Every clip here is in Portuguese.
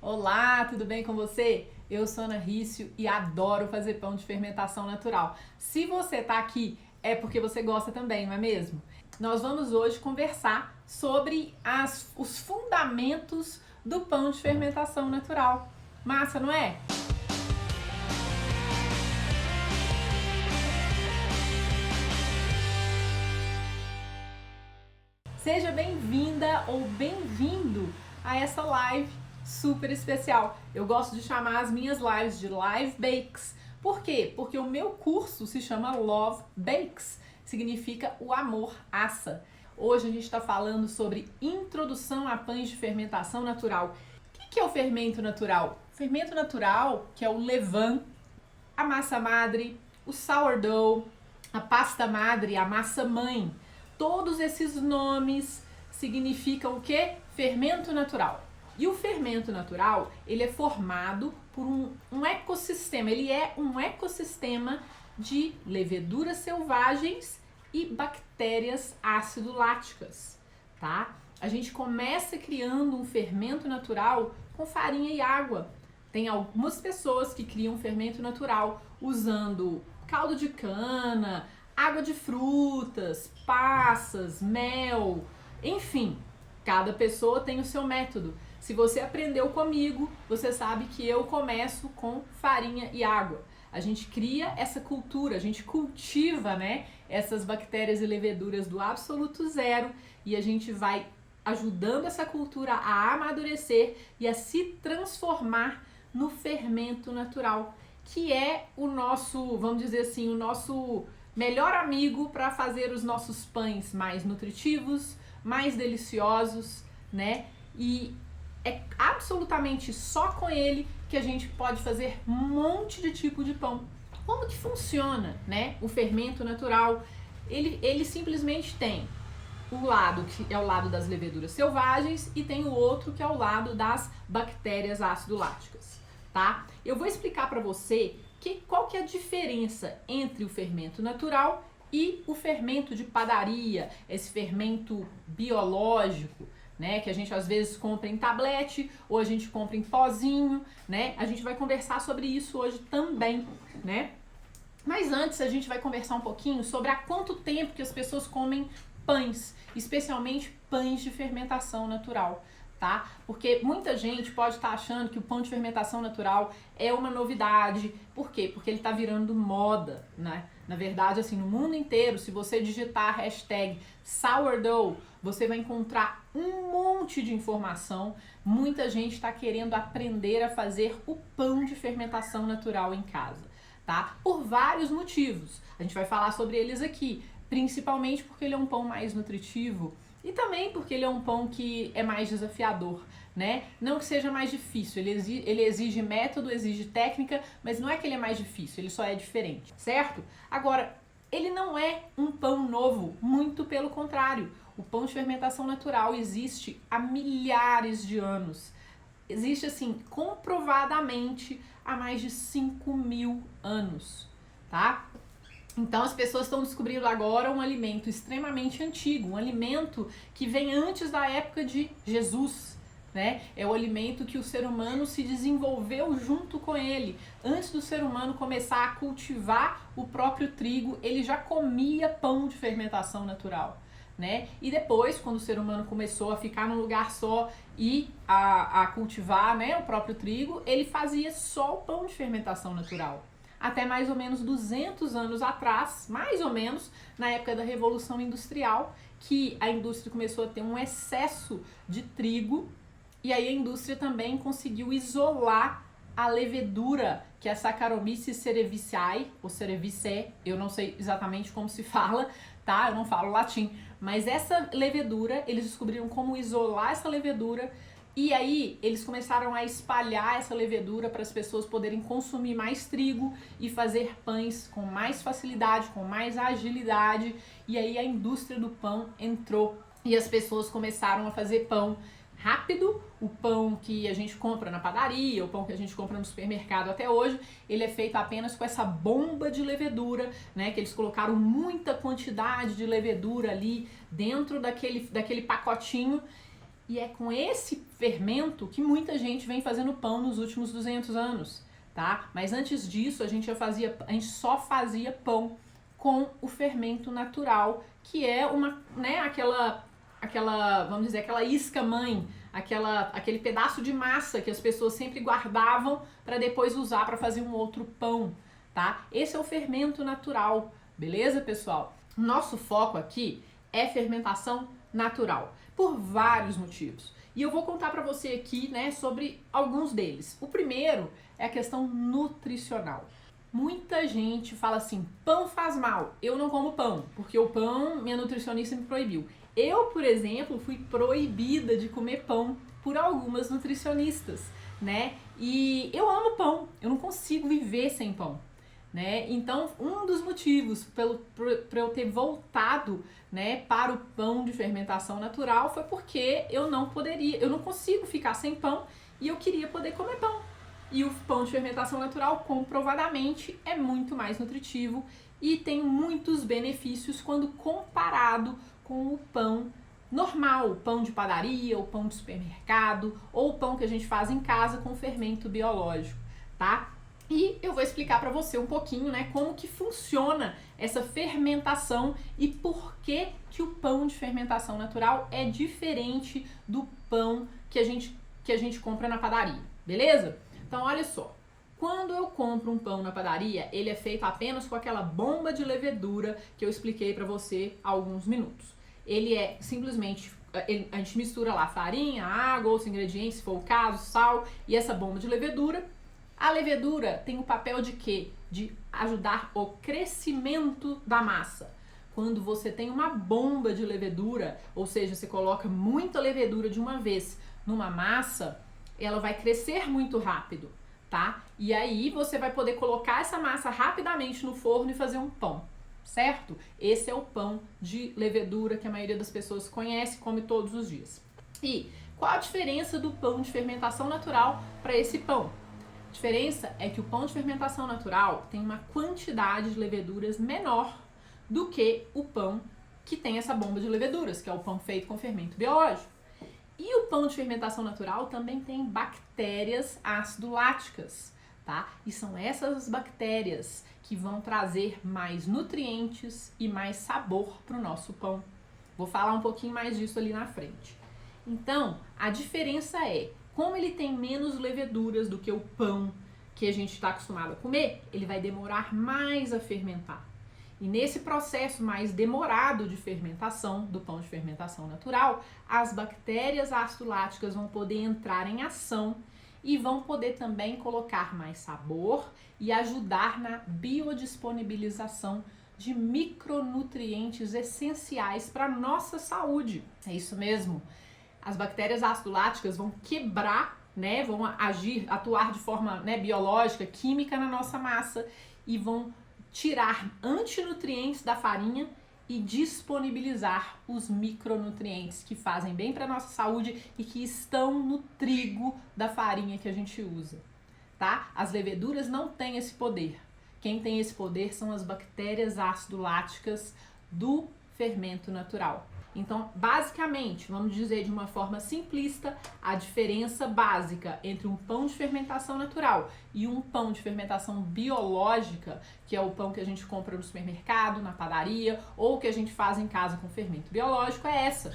Olá, tudo bem com você? Eu sou Ana Rício e adoro fazer pão de fermentação natural. Se você tá aqui, é porque você gosta também, não é mesmo? Nós vamos hoje conversar sobre os fundamentos do pão de fermentação natural. Massa, não é? Seja bem-vinda ou bem-vindo a essa live super especial. Eu gosto de chamar as minhas lives de Live Bakes. Por quê? Porque o meu curso se chama Love Bakes, significa o amor assa. Hoje a gente está falando sobre introdução a pães de fermentação natural. O que é o fermento natural? O fermento natural, que é o levain, a massa madre, o sourdough, a pasta madre, a massa mãe. Todos esses nomes significam o quê? Fermento natural. E o fermento natural, ele é formado por um ecossistema. Ele é um ecossistema de leveduras selvagens e bactérias ácido-láticas, tá? A gente começa criando um fermento natural com farinha e água. Tem algumas pessoas que criam fermento natural usando caldo de cana, água de frutas, passas, mel, enfim, cada pessoa tem o seu método. Se você aprendeu comigo, você sabe que eu começo com farinha e água. A gente cria essa cultura, a gente cultiva, né, essas bactérias e leveduras do absoluto zero e a gente vai ajudando essa cultura a amadurecer e a se transformar no fermento natural, que é o nosso, vamos dizer assim, o nosso melhor amigo para fazer os nossos pães mais nutritivos, mais deliciosos, né? E é absolutamente só com ele que a gente pode fazer um monte de tipo de pão. Como que funciona, né? O fermento natural, ele simplesmente tem o lado que é o lado das leveduras selvagens e tem o outro que é o lado das bactérias ácido-láticas, tá? Eu vou explicar para você qual que é a diferença entre o fermento natural e o fermento de padaria, esse fermento biológico, né, que a gente às vezes compra em tablete ou a gente compra em pozinho, né? A gente vai conversar sobre isso hoje também, né? Mas antes a gente vai conversar um pouquinho sobre há quanto tempo que as pessoas comem pães, especialmente pães de fermentação natural, tá? Porque muita gente pode estar achando que o pão de fermentação natural é uma novidade. Por quê? Porque ele está virando moda, né? Na verdade, assim, no mundo inteiro, se você digitar a hashtag sourdough, você vai encontrar um monte de informação. Muita gente está querendo aprender a fazer o pão de fermentação natural em casa, tá? Por vários motivos. A gente vai falar sobre eles aqui, principalmente porque ele é um pão mais nutritivo e também porque ele é um pão que é mais desafiador, né? Não que seja mais difícil, ele exige método, exige técnica, mas não é que ele é mais difícil, ele só é diferente, certo? Agora, ele não é um pão novo, muito pelo contrário. O pão de fermentação natural existe há milhares de anos. Existe, assim, comprovadamente há mais de 5.000 anos, tá? Então as pessoas estão descobrindo agora um alimento extremamente antigo, um alimento que vem antes da época de Jesus, né? É o alimento que o ser humano se desenvolveu junto com ele. Antes do ser humano começar a cultivar o próprio trigo, ele já comia pão de fermentação natural, né? E depois, quando o ser humano começou a ficar num lugar só e a cultivar, né, o próprio trigo, ele fazia só o pão de fermentação natural. Até mais ou menos 200 anos atrás, mais ou menos, na época da Revolução Industrial, que a indústria começou a ter um excesso de trigo e aí a indústria também conseguiu isolar a levedura, que é a Saccharomyces cerevisiae, ou cerevisiae, eu não sei exatamente como se fala, tá? Eu não falo latim, mas essa levedura, eles descobriram como isolar essa levedura. E aí eles começaram a espalhar essa levedura para as pessoas poderem consumir mais trigo e fazer pães com mais facilidade, com mais agilidade. E aí a indústria do pão entrou e as pessoas começaram a fazer pão rápido. O pão que a gente compra na padaria, o pão que a gente compra no supermercado até hoje, ele é feito apenas com essa bomba de levedura, né? Que eles colocaram muita quantidade de levedura ali dentro daquele pacotinho. E é com esse fermento que muita gente vem fazendo pão nos últimos 200 anos, tá? Mas antes disso, a gente só fazia pão com o fermento natural, que é vamos dizer, aquela isca-mãe, aquele pedaço de massa que as pessoas sempre guardavam para depois usar para fazer um outro pão, tá? Esse é o fermento natural, beleza, pessoal? Nosso foco aqui é fermentação natural, por vários motivos. E eu vou contar para você aqui, né, sobre alguns deles. O primeiro é a questão nutricional. Muita gente fala assim, pão faz mal, eu não como pão, porque o pão, minha nutricionista me proibiu. Eu, por exemplo, fui proibida de comer pão por algumas nutricionistas, né? E eu amo pão, eu não consigo viver sem pão, né? Então, um dos motivos para eu ter voltado, né, para o pão de fermentação natural foi porque eu não consigo ficar sem pão e eu queria poder comer pão. E o pão de fermentação natural, comprovadamente, é muito mais nutritivo e tem muitos benefícios quando comparado com o pão normal, o pão de padaria, o pão de supermercado ou o pão que a gente faz em casa com fermento biológico, tá? E eu vou explicar para você um pouquinho, né, como que funciona essa fermentação e por que o pão de fermentação natural é diferente do pão que a gente compra na padaria, beleza? Então, olha só, quando eu compro um pão na padaria, ele é feito apenas com aquela bomba de levedura que eu expliquei para você há alguns minutos. Ele é simplesmente, a gente mistura lá farinha, água, outros ingredientes, se for o caso, sal e essa bomba de levedura. A levedura tem o papel de quê? De ajudar o crescimento da massa. Quando você tem uma bomba de levedura, ou seja, você coloca muita levedura de uma vez numa massa, ela vai crescer muito rápido, tá? E aí você vai poder colocar essa massa rapidamente no forno e fazer um pão, certo? Esse é o pão de levedura que a maioria das pessoas conhece e come todos os dias. E qual a diferença do pão de fermentação natural para esse pão? A diferença é que o pão de fermentação natural tem uma quantidade de leveduras menor do que o pão que tem essa bomba de leveduras, que é o pão feito com fermento biológico. E o pão de fermentação natural também tem bactérias ácido-láticas, tá? E são essas bactérias que vão trazer mais nutrientes e mais sabor para o nosso pão. Vou falar um pouquinho mais disso ali na frente. Então, a diferença é, como ele tem menos leveduras do que o pão que a gente está acostumado a comer, ele vai demorar mais a fermentar. E nesse processo mais demorado de fermentação, do pão de fermentação natural, as bactérias ácido-láticas vão poder entrar em ação e vão poder também colocar mais sabor e ajudar na biodisponibilização de micronutrientes essenciais para a nossa saúde. É isso mesmo. As bactérias ácido-láticas vão quebrar, né, vão atuar de forma, né, biológica, química na nossa massa e vão tirar antinutrientes da farinha e disponibilizar os micronutrientes que fazem bem para a nossa saúde e que estão no trigo da farinha que a gente usa, tá? As leveduras não têm esse poder. Quem tem esse poder são as bactérias ácido-láticas do fermento natural. Então, basicamente, vamos dizer de uma forma simplista, a diferença básica entre um pão de fermentação natural e um pão de fermentação biológica, que é o pão que a gente compra no supermercado, na padaria, ou que a gente faz em casa com fermento biológico, é essa.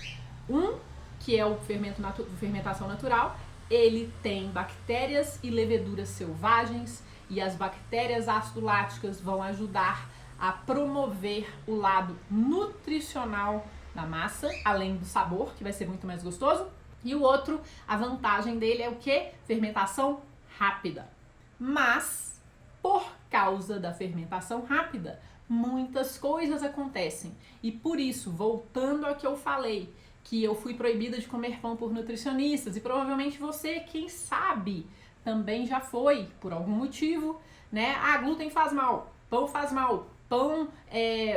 Um, que é o fermentação natural, ele tem bactérias e leveduras selvagens, e as bactérias ácido-láticas vão ajudar a promover o lado nutricional da massa, além do sabor, que vai ser muito mais gostoso. E o outro, a vantagem dele é o quê? Fermentação rápida. Mas, por causa da fermentação rápida, muitas coisas acontecem. E por isso, voltando ao que eu falei, que eu fui proibida de comer pão por nutricionistas, e provavelmente você, quem sabe, também já foi, por algum motivo, né? Ah, glúten faz mal, pão faz mal.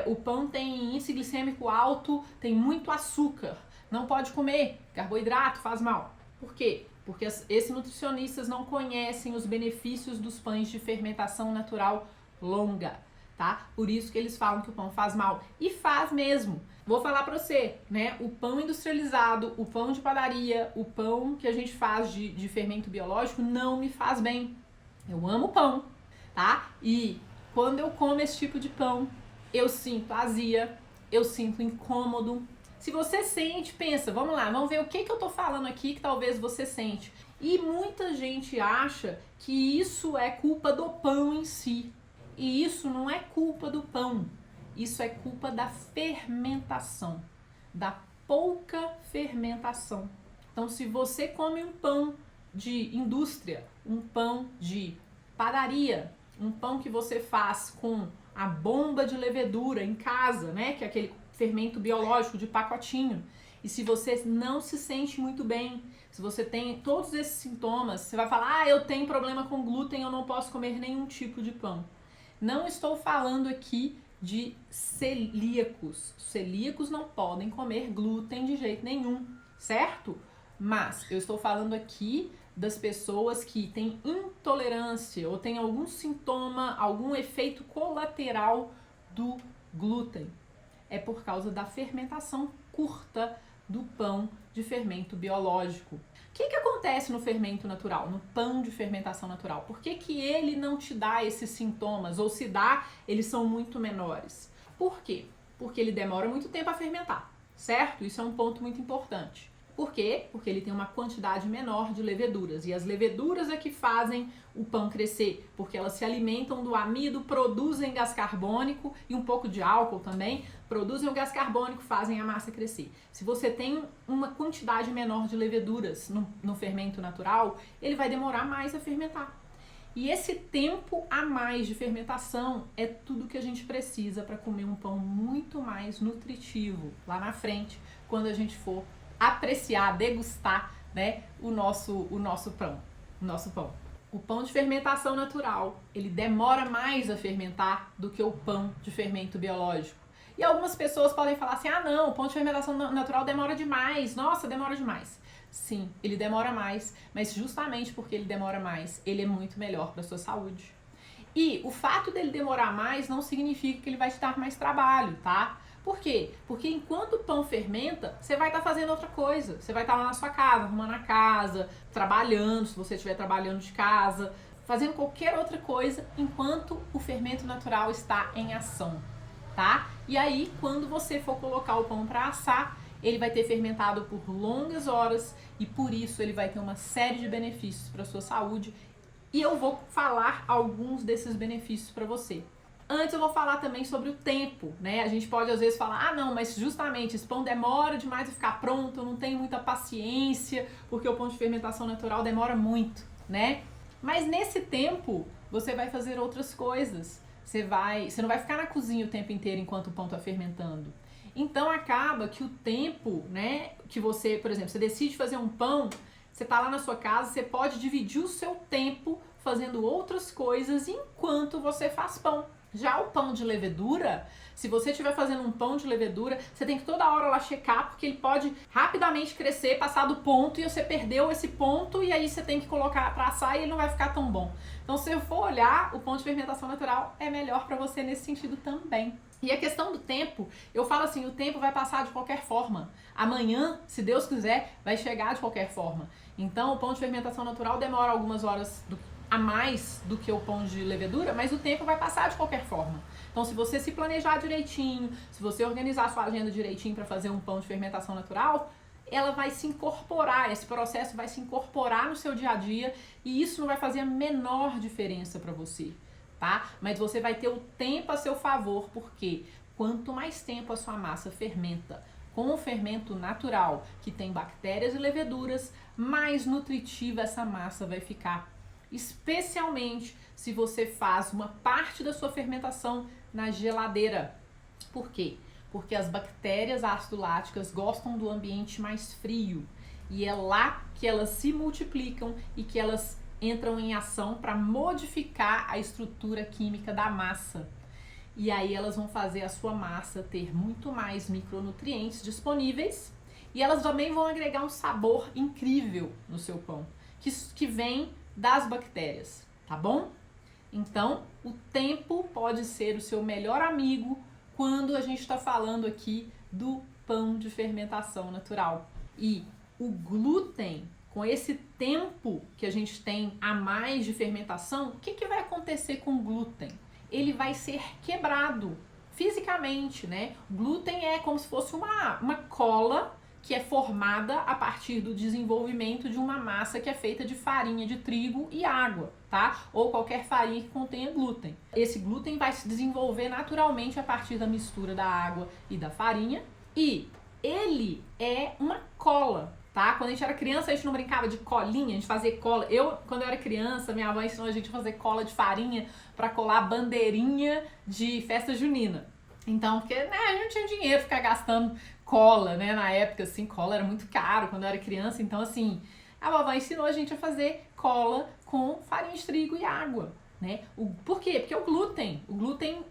O pão tem índice glicêmico alto, tem muito açúcar, não pode comer, carboidrato faz mal. Por quê? Porque esses nutricionistas não conhecem os benefícios dos pães de fermentação natural longa, tá? Por isso que eles falam que o pão faz mal. E faz mesmo. Vou falar pra você, né? O pão industrializado, o pão de padaria, o pão que a gente faz de fermento biológico não me faz bem. Eu amo pão, tá? E quando eu como esse tipo de pão, eu sinto azia, eu sinto incômodo. Se você sente, pensa, vamos lá, vamos ver o que eu tô falando aqui que talvez você sente. E muita gente acha que isso é culpa do pão em si. E isso não é culpa do pão. Isso é culpa da fermentação, da pouca fermentação. Então, se você come um pão de indústria, um pão de padaria, um pão que você faz com a bomba de levedura em casa, né, que é aquele fermento biológico de pacotinho, e se você não se sente muito bem, se você tem todos esses sintomas, você vai falar, eu tenho problema com glúten, eu não posso comer nenhum tipo de pão. Não estou falando aqui de celíacos. Celíacos não podem comer glúten de jeito nenhum, certo? Mas eu estou falando aqui das pessoas que têm intolerância ou têm algum sintoma, algum efeito colateral do glúten. É por causa da fermentação curta do pão de fermento biológico. O que acontece no fermento natural, no pão de fermentação natural? Por que ele não te dá esses sintomas? Ou se dá, eles são muito menores. Por quê? Porque ele demora muito tempo a fermentar, certo? Isso é um ponto muito importante. Por quê? Porque ele tem uma quantidade menor de leveduras. E as leveduras é que fazem o pão crescer, porque elas se alimentam do amido, produzem gás carbônico e um pouco de álcool também, produzem o gás carbônico, fazem a massa crescer. Se você tem uma quantidade menor de leveduras no fermento natural, ele vai demorar mais a fermentar. E esse tempo a mais de fermentação é tudo que a gente precisa para comer um pão muito mais nutritivo lá na frente, quando a gente for apreciar, degustar, né, o nosso pão, O pão de fermentação natural, ele demora mais a fermentar do que o pão de fermento biológico. E algumas pessoas podem falar assim, não, o pão de fermentação natural demora demais, nossa, demora demais. Sim, ele demora mais, mas justamente porque ele demora mais, ele é muito melhor para a sua saúde. E o fato dele demorar mais não significa que ele vai te dar mais trabalho, tá? Por quê? Porque enquanto o pão fermenta, você vai estar fazendo outra coisa. Você vai estar lá na sua casa, arrumando a casa, trabalhando, se você estiver trabalhando de casa, fazendo qualquer outra coisa, enquanto o fermento natural está em ação, tá? E aí, quando você for colocar o pão para assar, ele vai ter fermentado por longas horas e por isso ele vai ter uma série de benefícios para a sua saúde. E eu vou falar alguns desses benefícios para você. Antes eu vou falar também sobre o tempo, né? A gente pode às vezes falar, não, mas justamente esse pão demora demais a ficar pronto, eu não tenho muita paciência, porque o pão de fermentação natural demora muito, né? Mas nesse tempo, você vai fazer outras coisas. Você não vai ficar na cozinha o tempo inteiro enquanto o pão está fermentando. Então acaba que o tempo, né, que você, por exemplo, você decide fazer um pão, você tá lá na sua casa, você pode dividir o seu tempo fazendo outras coisas enquanto você faz pão. Já o pão de levedura, se você estiver fazendo um pão de levedura, você tem que toda hora lá checar, porque ele pode rapidamente crescer, passar do ponto, e você perdeu esse ponto, e aí você tem que colocar para assar e ele não vai ficar tão bom. Então, se eu for olhar, o pão de fermentação natural é melhor para você nesse sentido também. E a questão do tempo, eu falo assim, o tempo vai passar de qualquer forma. Amanhã, se Deus quiser, vai chegar de qualquer forma. Então, o pão de fermentação natural demora algumas horas a mais do que o pão de levedura, mas o tempo vai passar de qualquer forma. Então, se você se planejar direitinho, se você organizar a sua agenda direitinho para fazer um pão de fermentação natural, ela vai se incorporar, esse processo vai se incorporar no seu dia a dia e isso não vai fazer a menor diferença para você, tá? Mas você vai ter o tempo a seu favor, porque quanto mais tempo a sua massa fermenta com o fermento natural, que tem bactérias e leveduras, mais nutritiva essa massa vai ficar. Especialmente se você faz uma parte da sua fermentação na geladeira. Por quê? Porque as bactérias ácido-láticas gostam do ambiente mais frio e é lá que elas se multiplicam e que elas entram em ação para modificar a estrutura química da massa. E aí elas vão fazer a sua massa ter muito mais micronutrientes disponíveis e elas também vão agregar um sabor incrível no seu pão, que vem das bactérias, tá bom? Então, o tempo pode ser o seu melhor amigo quando a gente está falando aqui do pão de fermentação natural. E o glúten, com esse tempo que a gente tem a mais de fermentação, o que vai acontecer com o glúten? Ele vai ser quebrado fisicamente, né? O glúten é como se fosse uma cola que é formada a partir do desenvolvimento de uma massa que é feita de farinha de trigo e água, tá? Ou qualquer farinha que contenha glúten. Esse glúten vai se desenvolver naturalmente a partir da mistura da água e da farinha, e ele é uma cola, tá? Quando a gente era criança, a gente não brincava de colinha, a gente fazia cola. Quando eu era criança, minha avó ensinou a gente a fazer cola de farinha para colar bandeirinha de festa junina. Então, porque né, a gente não tinha dinheiro ficar gastando cola, né? Na época, assim, cola era muito caro quando eu era criança. Então, assim, a vovó ensinou a gente a fazer cola com farinha de trigo e água, né? Por quê? Porque o glúten,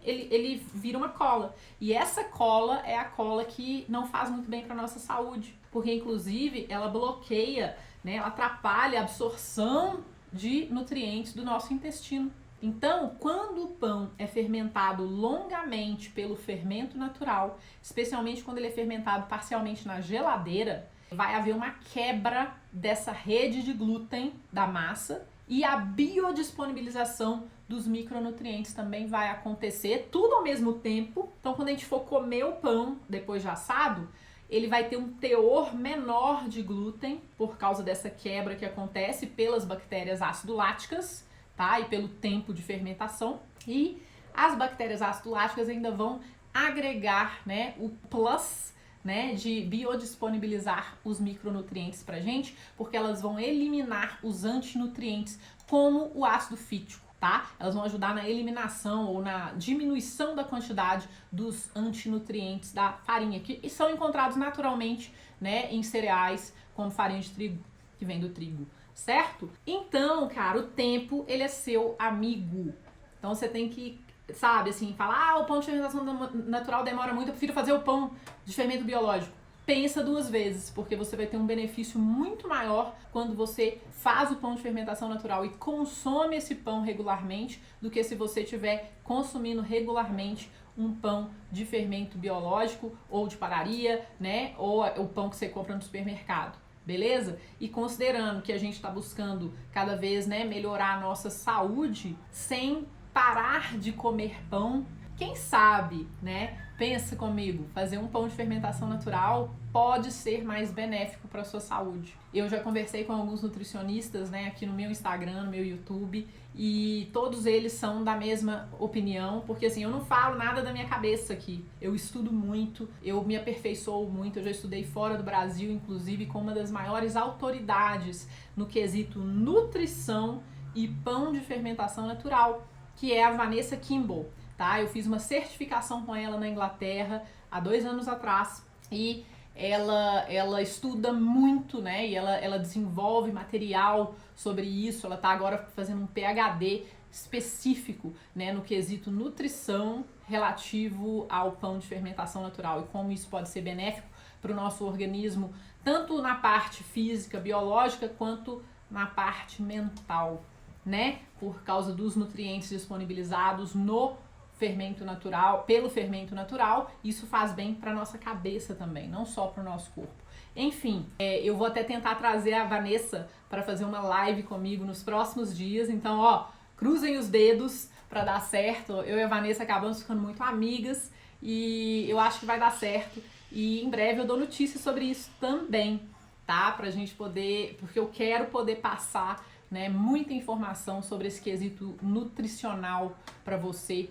ele vira uma cola. E essa cola é a cola que não faz muito bem para nossa saúde. Porque, inclusive, ela bloqueia, né? Ela atrapalha a absorção de nutrientes do nosso intestino. Então, quando o pão é fermentado longamente pelo fermento natural, especialmente quando ele é fermentado parcialmente na geladeira, vai haver uma quebra dessa rede de glúten da massa e a biodisponibilização dos micronutrientes também vai acontecer, tudo ao mesmo tempo. Então, quando a gente for comer o pão depois de assado, ele vai ter um teor menor de glúten por causa dessa quebra que acontece pelas bactérias ácido-láticas, tá? E pelo tempo de fermentação. E as bactérias ácido-láticas ainda vão agregar, né, o plus, né, de biodisponibilizar os micronutrientes pra gente, porque elas vão eliminar os antinutrientes, como o ácido fítico, tá? Elas vão ajudar na eliminação ou na diminuição da quantidade dos antinutrientes da farinha, que são encontrados naturalmente, né, em cereais como farinha de trigo, que vem do trigo. Certo? Então, cara, o tempo, ele é seu amigo. Então, você tem que, sabe, assim, falar, o pão de fermentação natural demora muito, eu prefiro fazer o pão de fermento biológico. Pensa 2 vezes, porque você vai ter um benefício muito maior quando você faz o pão de fermentação natural e consome esse pão regularmente, do que se você estiver consumindo regularmente um pão de fermento biológico ou de padaria, né, ou o pão que você compra no supermercado. Beleza? E considerando que a gente está buscando cada vez, né, melhorar a nossa saúde sem parar de comer pão, quem sabe, né? Pensa comigo, fazer um pão de fermentação natural pode ser mais benéfico para a sua saúde. Eu já conversei com alguns nutricionistas, né, aqui no meu Instagram, no meu YouTube, e todos eles são da mesma opinião, porque assim, eu não falo nada da minha cabeça aqui. Eu estudo muito, eu me aperfeiçoo muito, eu já estudei fora do Brasil, inclusive com uma das maiores autoridades no quesito nutrição e pão de fermentação natural, que é a Vanessa Kimball. Tá? Eu fiz uma certificação com ela na Inglaterra há 2 anos atrás e ela estuda muito, né? E ela desenvolve material sobre isso. Ela está agora fazendo um PhD específico, né, no quesito nutrição relativo ao pão de fermentação natural e como isso pode ser benéfico para o nosso organismo, tanto na parte física, biológica, quanto na parte mental, né? Por causa dos nutrientes disponibilizados no fermento natural, pelo fermento natural, isso faz bem para nossa cabeça também, não só para o nosso corpo. Enfim, eu vou até tentar trazer a Vanessa para fazer uma live comigo nos próximos dias, então, ó, cruzem os dedos para dar certo. Eu e a Vanessa acabamos ficando muito amigas e eu acho que vai dar certo. E em breve eu dou notícias sobre isso também, tá? Pra gente poder, porque eu quero poder passar, né, muita informação sobre esse quesito nutricional para você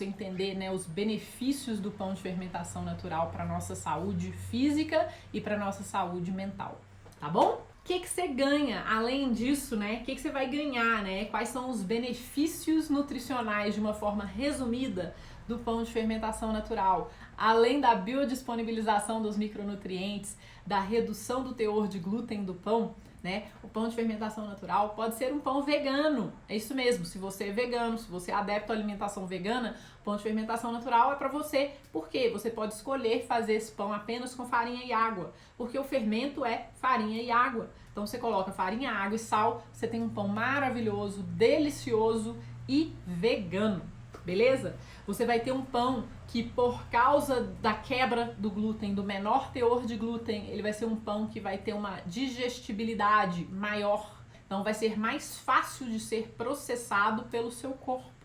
entender, né, os benefícios do pão de fermentação natural para nossa saúde física e para nossa saúde mental, tá bom? O que você ganha além disso, né? O que você vai ganhar, né? Quais são os benefícios nutricionais de uma forma resumida do pão de fermentação natural? Além da biodisponibilização dos micronutrientes, da redução do teor de glúten do pão, né? O pão de fermentação natural pode ser um pão vegano, é isso mesmo. Se você é vegano, se você é adepto à alimentação vegana, pão de fermentação natural é para você. Por quê? Você pode escolher fazer esse pão apenas com farinha e água, porque o fermento é farinha e água. Então você coloca farinha, água e sal, você tem um pão maravilhoso, delicioso e vegano, beleza? Você vai ter um pão que, por causa da quebra do glúten, do menor teor de glúten, ele vai ser um pão que vai ter uma digestibilidade maior. Então vai ser mais fácil de ser processado pelo seu corpo,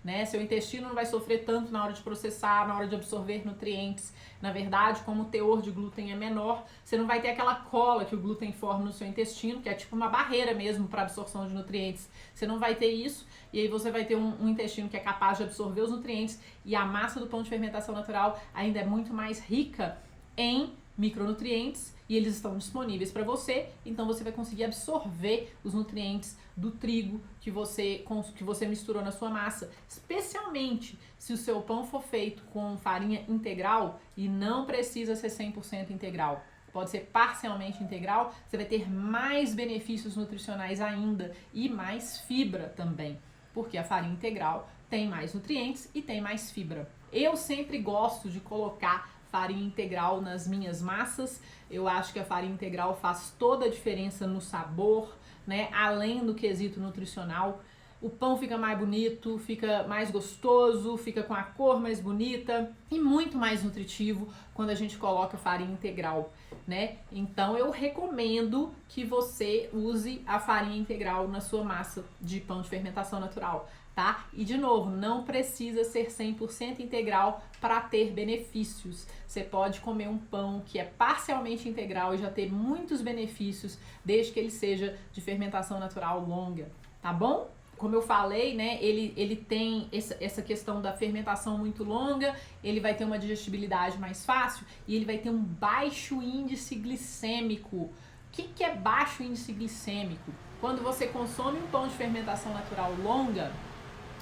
né? Seu intestino não vai sofrer tanto na hora de processar, na hora de absorver nutrientes. Na verdade, como o teor de glúten é menor, você não vai ter aquela cola que o glúten forma no seu intestino, que é tipo uma barreira mesmo para absorção de nutrientes. Você não vai ter isso, e aí você vai ter um intestino que é capaz de absorver os nutrientes, e a massa do pão de fermentação natural ainda é muito mais rica em micronutrientes, e eles estão disponíveis para você, então você vai conseguir absorver os nutrientes do trigo que você misturou na sua massa, especialmente se o seu pão for feito com farinha integral, e não precisa ser 100% integral. Pode ser parcialmente integral, você vai ter mais benefícios nutricionais ainda e mais fibra também, porque a farinha integral tem mais nutrientes e tem mais fibra. Eu sempre gosto de colocar farinha integral nas minhas massas. Eu acho que a farinha integral faz toda a diferença no sabor, né? Além do quesito nutricional. O pão fica mais bonito, fica mais gostoso, fica com a cor mais bonita e muito mais nutritivo quando a gente coloca farinha integral, né? Então eu recomendo que você use a farinha integral na sua massa de pão de fermentação natural, tá? E de novo, não precisa ser 100% integral para ter benefícios. Você pode comer um pão que é parcialmente integral e já ter muitos benefícios, desde que ele seja de fermentação natural longa, tá bom? Como eu falei, né, ele tem essa questão da fermentação muito longa, ele vai ter uma digestibilidade mais fácil e ele vai ter um baixo índice glicêmico. O que é baixo índice glicêmico? Quando você consome um pão de fermentação natural longa,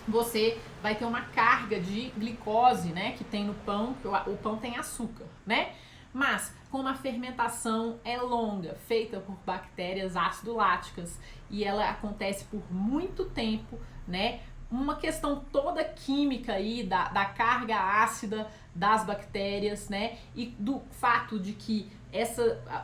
você vai ter uma carga de glicose, né, que tem no pão, que o pão tem açúcar, né? Mas como a fermentação é longa, feita por bactérias ácido-láticas e ela acontece por muito tempo, né? Uma questão toda química aí da carga ácida das bactérias, né? E do fato de que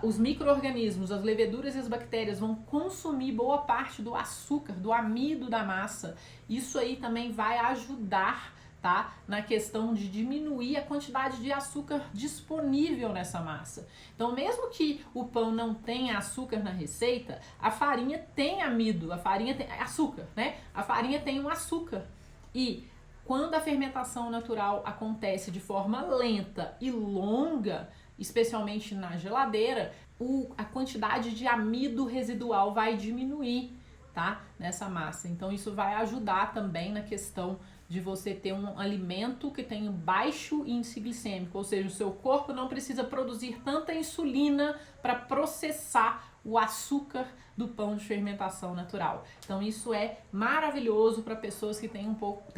os micro-organismos, as leveduras e as bactérias vão consumir boa parte do açúcar, do amido da massa. Isso aí também vai ajudar, tá? Na questão de diminuir a quantidade de açúcar disponível nessa massa. Então, mesmo que o pão não tenha açúcar na receita, a farinha tem amido, a farinha tem açúcar, né? A farinha tem um açúcar. E quando a fermentação natural acontece de forma lenta e longa, especialmente na geladeira, a quantidade de amido residual vai diminuir, tá? Nessa massa. Então, isso vai ajudar também na questão de você ter um alimento que tem baixo índice glicêmico, ou seja, o seu corpo não precisa produzir tanta insulina para processar o açúcar do pão de fermentação natural. Então isso é maravilhoso para pessoas que têm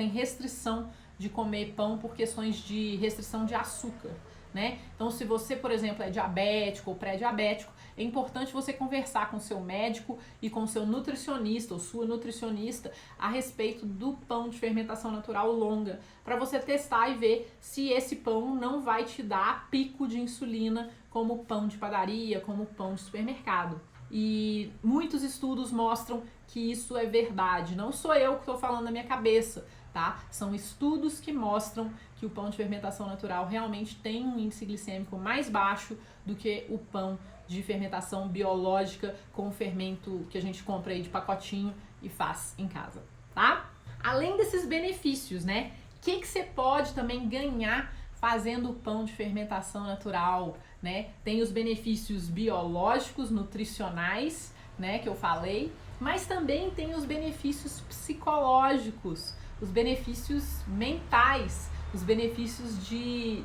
restrição de comer pão por questões de restrição de açúcar, né? Então se você, por exemplo, é diabético ou pré-diabético, é importante você conversar com seu médico e com seu nutricionista ou sua nutricionista a respeito do pão de fermentação natural longa, para você testar e ver se esse pão não vai te dar pico de insulina como o pão de padaria, como o pão de supermercado. E muitos estudos mostram que isso é verdade. Não sou eu que estou falando na minha cabeça, tá? São estudos que mostram que o pão de fermentação natural realmente tem um índice glicêmico mais baixo do que o pão de fermentação biológica com fermento que a gente compra aí de pacotinho e faz em casa, tá? Além desses benefícios, né? O que você pode também ganhar fazendo o pão de fermentação natural, né? Tem os benefícios biológicos, nutricionais, né? Que eu falei, mas também tem os benefícios psicológicos, os benefícios mentais, os benefícios de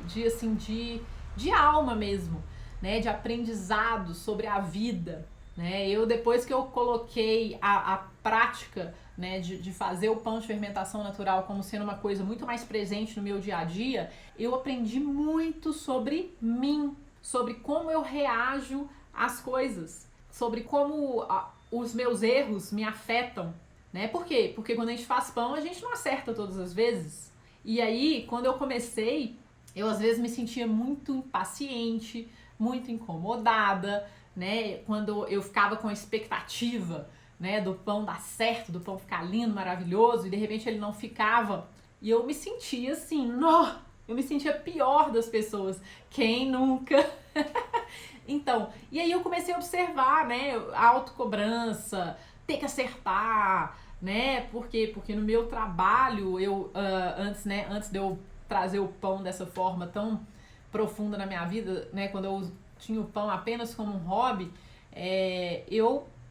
alma mesmo, né, de aprendizado sobre a vida, né? Depois que eu coloquei a prática, né, de fazer o pão de fermentação natural como sendo uma coisa muito mais presente no meu dia a dia, eu aprendi muito sobre mim, sobre como eu reajo às coisas. sobre como os meus erros me afetam, né? Por quê? Porque quando a gente faz pão, a gente não acerta todas as vezes. E aí, quando eu comecei, eu às vezes me sentia muito impaciente, muito incomodada, né? Quando eu ficava com a expectativa, né, do pão dar certo, do pão ficar lindo, maravilhoso, e de repente ele não ficava. E eu me sentia assim, eu me sentia pior das pessoas. Quem nunca? Então, e aí eu comecei a observar, né, a autocobrança, ter que acertar, né? Por quê? Porque no meu trabalho, antes de eu trazer o pão dessa forma tão profunda na minha vida, né, quando eu tinha o pão apenas como um hobby,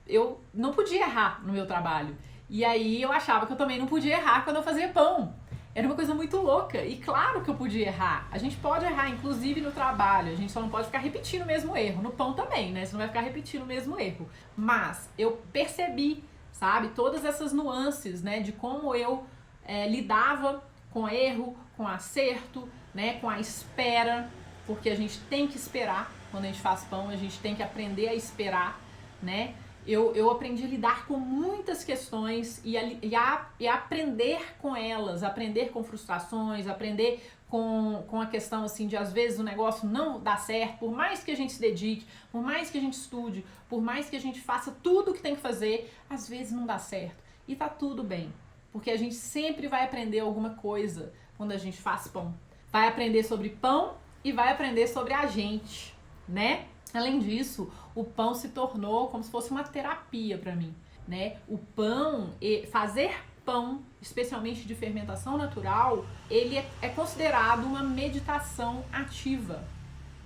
eu não podia errar no meu trabalho. E aí eu achava que eu também não podia errar quando eu fazia pão. Era uma coisa muito louca. E claro que eu podia errar. A gente pode errar, inclusive no trabalho. A gente só não pode ficar repetindo o mesmo erro. No pão também, né? Você não vai ficar repetindo o mesmo erro. Mas eu percebi, sabe, todas essas nuances, né, de como eu lidava com erro, com acerto, né, com a espera. Porque a gente tem que esperar quando a gente faz pão. A gente tem que aprender a esperar, né? Eu aprendi a lidar com muitas questões e a aprender com elas, aprender com frustrações, aprender com a questão assim de às vezes o negócio não dá certo, por mais que a gente se dedique, por mais que a gente estude, por mais que a gente faça tudo o que tem que fazer, às vezes não dá certo. E tá tudo bem, porque a gente sempre vai aprender alguma coisa quando a gente faz pão. Vai aprender sobre pão e vai aprender sobre a gente, né? Além disso, o pão se tornou como se fosse uma terapia para mim, né? O pão, fazer pão, especialmente de fermentação natural, ele é considerado uma meditação ativa.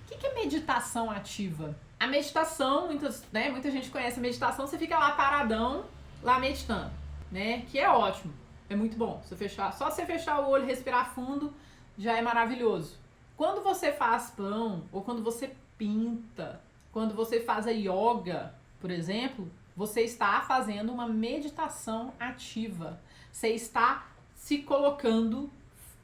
O que é meditação ativa? A meditação, muita gente conhece a meditação, você fica lá paradão, lá meditando, né? Que é ótimo, é muito bom. Só você fechar o olho, respirar fundo, já é maravilhoso. Quando você faz pão, ou quando você pinta, quando você faz a yoga, por exemplo, você está fazendo uma meditação ativa. Você está se colocando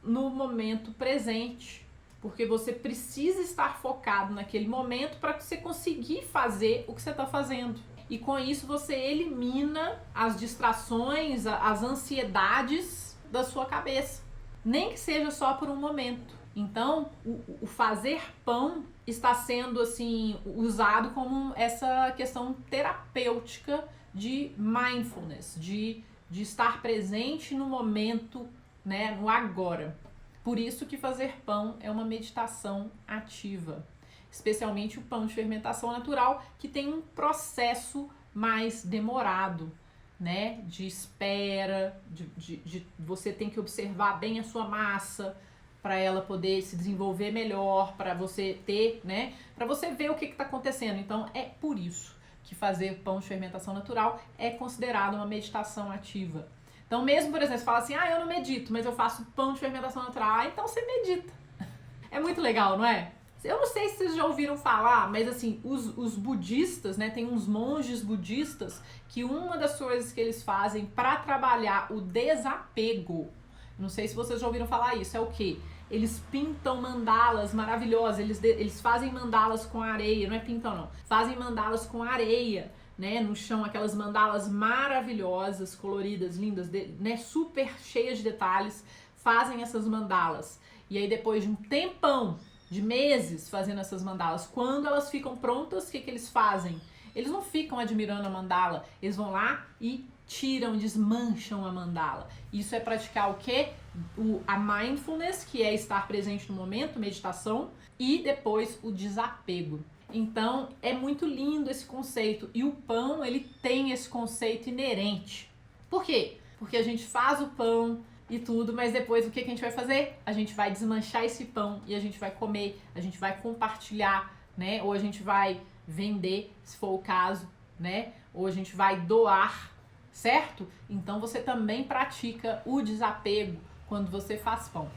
no momento presente, porque você precisa estar focado naquele momento para você conseguir fazer o que você está fazendo. E com isso você elimina as distrações, as ansiedades da sua cabeça, nem que seja só por um momento. Então, o fazer pão está sendo assim usado como essa questão terapêutica de mindfulness, de estar presente no momento, né, no agora. Por isso que fazer pão é uma meditação ativa, especialmente o pão de fermentação natural, que tem um processo mais demorado, né, de espera, de você tem que observar bem a sua massa, para ela poder se desenvolver melhor, para você ter, né, para você ver o que está acontecendo. Então, é por isso que fazer pão de fermentação natural é considerado uma meditação ativa. Então, mesmo, por exemplo, você fala assim, eu não medito, mas eu faço pão de fermentação natural, então você medita. É muito legal, não é? Eu não sei se vocês já ouviram falar, mas assim, os budistas, né, tem uns monges budistas que uma das coisas que eles fazem para trabalhar o desapego, não sei se vocês já ouviram falar isso, é o quê? Eles pintam mandalas maravilhosas, eles fazem mandalas com areia, não é pintam não, fazem mandalas com areia, né, no chão, aquelas mandalas maravilhosas, coloridas, lindas, né, super cheias de detalhes, fazem essas mandalas. E aí depois de um tempão, de meses fazendo essas mandalas, quando elas ficam prontas, o que eles fazem? Eles não ficam admirando a mandala, eles vão lá e tiram, desmancham a mandala. Isso é praticar o quê? A mindfulness, que é estar presente no momento, meditação, e depois o desapego. Então, é muito lindo esse conceito. E o pão, ele tem esse conceito inerente. Por quê? Porque a gente faz o pão e tudo, mas depois o que a gente vai fazer? A gente vai desmanchar esse pão e a gente vai comer, a gente vai compartilhar, né? Ou a gente vai vender, se for o caso, né? Ou a gente vai doar, certo? Então você também pratica o desapego quando você faz pão.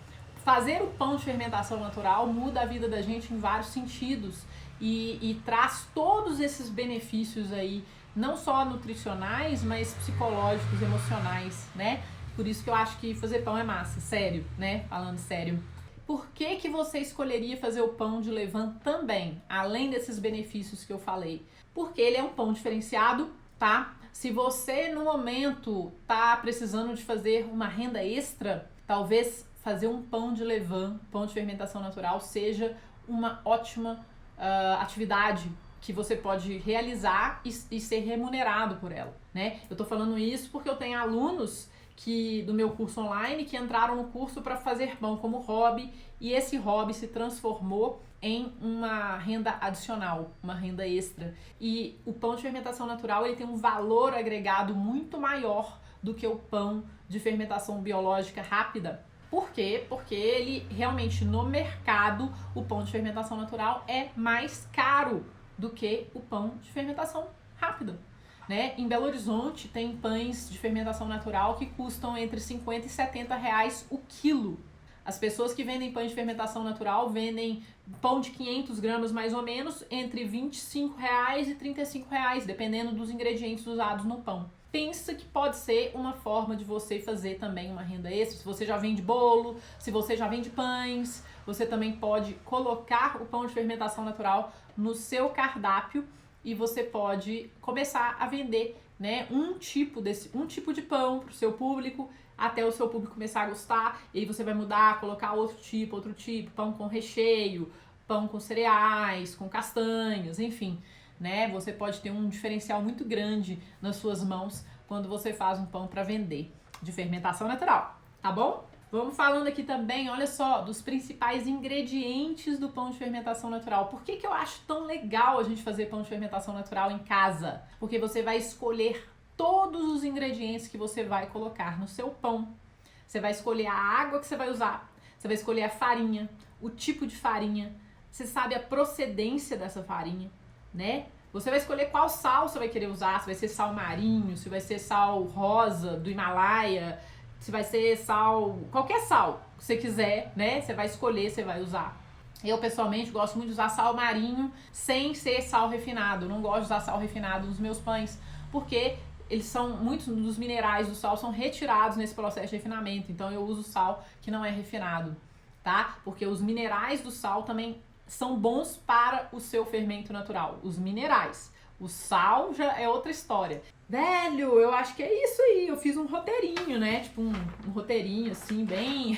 Fazer o pão de fermentação natural muda a vida da gente em vários sentidos e traz todos esses benefícios aí, não só nutricionais, mas psicológicos, emocionais, né? Por isso que eu acho que fazer pão é massa, sério, né? Falando sério. Por que você escolheria fazer o pão de levain também, além desses benefícios que eu falei? Porque ele é um pão diferenciado, tá? Se você no momento tá precisando de fazer uma renda extra, talvez fazer um pão de levain, pão de fermentação natural, seja uma ótima atividade que você pode realizar e ser remunerado por ela, né? Eu tô falando isso porque eu tenho alunos do meu curso online que entraram no curso para fazer pão como hobby, e esse hobby se transformou em uma renda adicional, uma renda extra. E o pão de fermentação natural, ele tem um valor agregado muito maior do que o pão de fermentação biológica rápida. Por quê? Porque ele realmente no mercado, o pão de fermentação natural é mais caro do que o pão de fermentação rápida. Né? Em Belo Horizonte tem pães de fermentação natural que custam entre 50 e 70 reais o quilo. As pessoas que vendem pães de fermentação natural vendem pão de 500 gramas mais ou menos entre 25 reais e 35 reais, dependendo dos ingredientes usados no pão. Pensa que pode ser uma forma de você fazer também uma renda extra. Se você já vende bolo, se você já vende pães, você também pode colocar o pão de fermentação natural no seu cardápio e você pode começar a vender, né, um tipo de pão para o seu público, até o seu público começar a gostar, e aí você vai mudar, colocar outro tipo, pão com recheio, pão com cereais, com castanhas, enfim, né? Você pode ter um diferencial muito grande nas suas mãos quando você faz um pão para vender de fermentação natural, tá bom? Vamos falando aqui também, olha só, dos principais ingredientes do pão de fermentação natural. Por que eu acho tão legal a gente fazer pão de fermentação natural em casa? Porque você vai escolher todos os ingredientes que você vai colocar no seu pão. Você vai escolher a água que você vai usar, você vai escolher a farinha, o tipo de farinha, você sabe a procedência dessa farinha, né? Você vai escolher qual sal você vai querer usar, se vai ser sal marinho, se vai ser sal rosa do Himalaia, se vai ser sal, qualquer sal que você quiser, né? Você vai escolher, você vai usar. Eu, pessoalmente, gosto muito de usar sal marinho sem ser sal refinado. Eu não gosto de usar sal refinado nos meus pães, porque muitos dos minerais do sal são retirados nesse processo de refinamento. Então, eu uso sal que não é refinado, tá? Porque os minerais do sal também são bons para o seu fermento natural. Os minerais. O sal já é outra história. Velho, eu acho que é isso aí. Eu fiz um roteirinho, né? Tipo um roteirinho assim, bem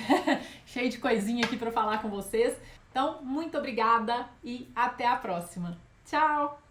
cheio de coisinha aqui para falar com vocês. Então, muito obrigada e até a próxima. Tchau!